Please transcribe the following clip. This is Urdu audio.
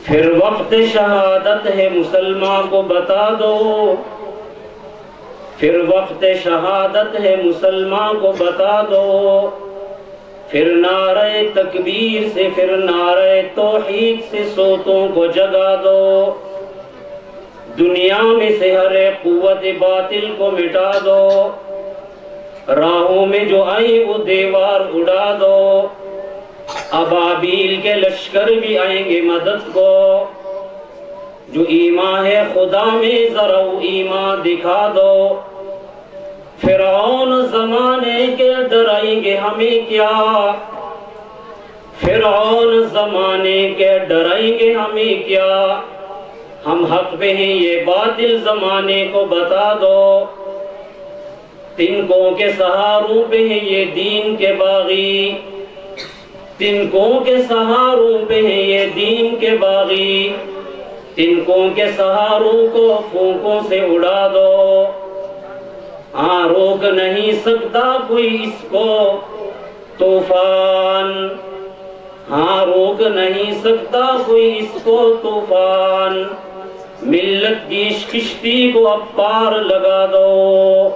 پھر وقت شہادت ہے مسلمان کو بتا دو، پھر وقت شہادت ہے مسلمان کو بتا دو، پھر نعرہ تکبیر سے، پھر نعرہ توحید سے سوتوں کو جگا دو، دنیا میں سے ہر ایک قوت باطل کو مٹا دو، راہوں میں جو آئی وہ دیوار اڑا دو، ابابیل کے لشکر بھی آئیں گے مدد کو، جو ایمان ہے خدا میں ذرا وہ ایمان دکھا دو، فرعون زمانے کے ڈرائیں گے ہمیں کیا، فرعون زمانے کے ڈرائیں گے ہمیں کیا، ہم حق پہ ہیں یہ باطل زمانے کو بتا دو، تنکوں کے سہاروں پہ ہیں یہ دین کے باغی، تنکوں کے سہاروں پہ ہیں یہ دین کے باغی، تنکوں کے سہاروں کو پھونکوں سے اڑا دو، ہاں روک نہیں سکتا کوئی اس کو طوفان، ہاں روک نہیں سکتا کوئی اس کو طوفان، ملت کی اس کشتی کو اب پار لگا دو۔